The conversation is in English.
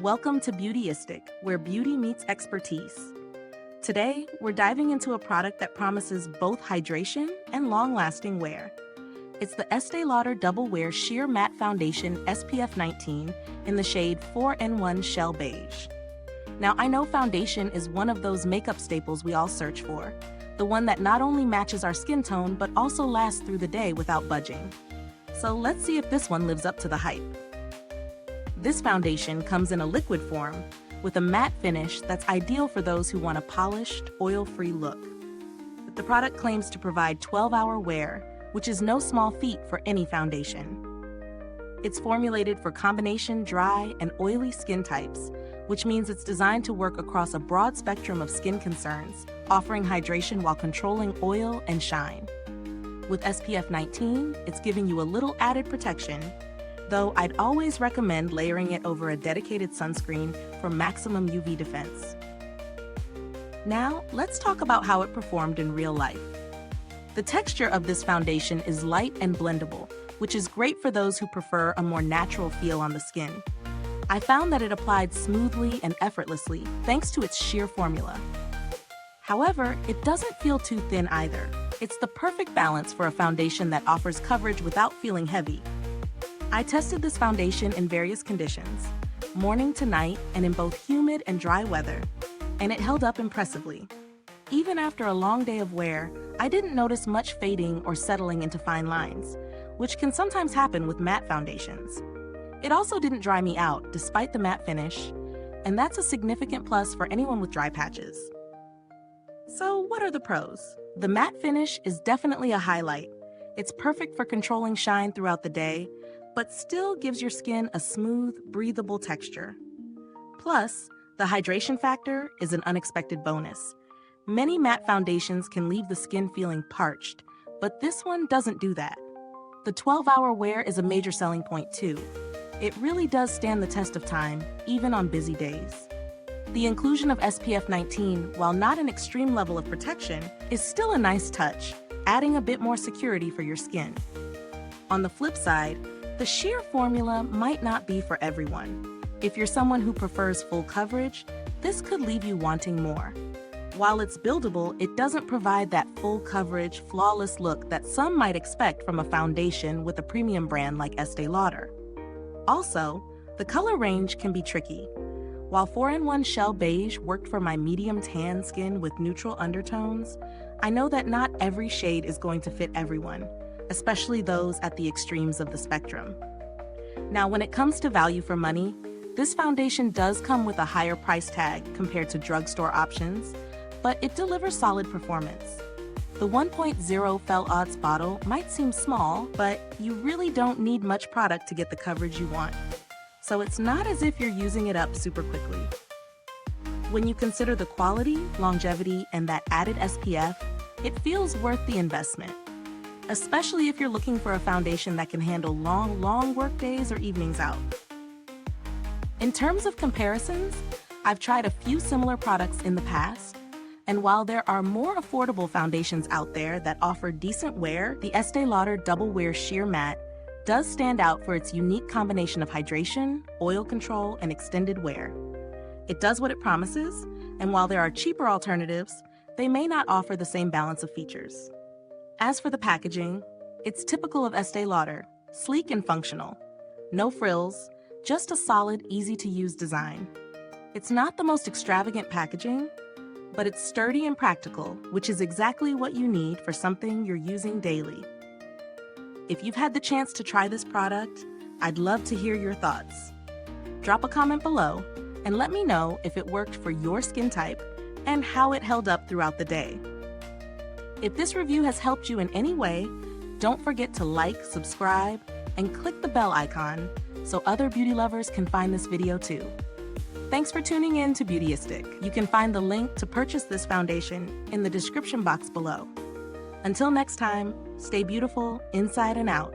Welcome to Beautyistic, where beauty meets expertise. Today, we're diving into a product that promises both hydration and long-lasting wear. It's the Estée Lauder Double Wear Sheer Matte Foundation SPF 19 in the shade 4N1 Shell Beige. Now, I know foundation is one of those makeup staples we all search for, the one that not only matches our skin tone but also lasts through the day without budging. So let's see if this one lives up to the hype. This foundation comes in a liquid form with a matte finish that's ideal for those who want a polished, oil-free look. The product claims to provide 12-hour wear, which is no small feat for any foundation. It's formulated for combination dry and oily skin types, which means it's designed to work across a broad spectrum of skin concerns, offering hydration while controlling oil and shine. With SPF 19, it's giving you a little added protection, though I'd always recommend layering it over a dedicated sunscreen for maximum UV defense. Now, let's talk about how it performed in real life. The texture of this foundation is light and blendable, which is great for those who prefer a more natural feel on the skin. I found that it applied smoothly and effortlessly thanks to its sheer formula. However, it doesn't feel too thin either. It's the perfect balance for a foundation that offers coverage without feeling heavy. I tested this foundation in various conditions, morning to night and in both humid and dry weather, and it held up impressively. Even after a long day of wear, I didn't notice much fading or settling into fine lines, which can sometimes happen with matte foundations. It also didn't dry me out despite the matte finish, and that's a significant plus for anyone with dry patches. So what are the pros? The matte finish is definitely a highlight. It's perfect for controlling shine throughout the day, but still gives your skin a smooth, breathable texture. Plus, the hydration factor is an unexpected bonus. Many matte foundations can leave the skin feeling parched, but this one doesn't do that. The 12-hour wear is a major selling point too. It really does stand the test of time, even on busy days. The inclusion of SPF 19, while not an extreme level of protection, is still a nice touch, adding a bit more security for your skin. On the flip side, the sheer formula might not be for everyone. If you're someone who prefers full coverage, this could leave you wanting more. While it's buildable, it doesn't provide that full coverage, flawless look that some might expect from a foundation with a premium brand like Estée Lauder. Also, the color range can be tricky. While 4N1 Shell Beige worked for my medium tan skin with neutral undertones, I know that not every shade is going to fit everyone, especially those at the extremes of the spectrum. Now, when it comes to value for money, this foundation does come with a higher price tag compared to drugstore options, but it delivers solid performance. The 1.0 Fel Odds bottle might seem small, but you really don't need much product to get the coverage you want. So it's not as if you're using it up super quickly. When you consider the quality, longevity, and that added SPF, it feels worth the investment, especially if you're looking for a foundation that can handle long work days or evenings out. In terms of comparisons, I've tried a few similar products in the past, and while there are more affordable foundations out there that offer decent wear, the Estée Lauder Double Wear Sheer Matte does stand out for its unique combination of hydration, oil control, and extended wear. It does what it promises, and while there are cheaper alternatives, they may not offer the same balance of features. As for the packaging, it's typical of Estée Lauder, sleek and functional. No frills, just a solid, easy-to-use design. It's not the most extravagant packaging, but it's sturdy and practical, which is exactly what you need for something you're using daily. If you've had the chance to try this product, I'd love to hear your thoughts. Drop a comment below and let me know if it worked for your skin type and how it held up throughout the day. If this review has helped you in any way, don't forget to like, subscribe, and click the bell icon so other beauty lovers can find this video too. Thanks for tuning in to Beautyistic. You can find the link to purchase this foundation in the description box below. Until next time, stay beautiful inside and out.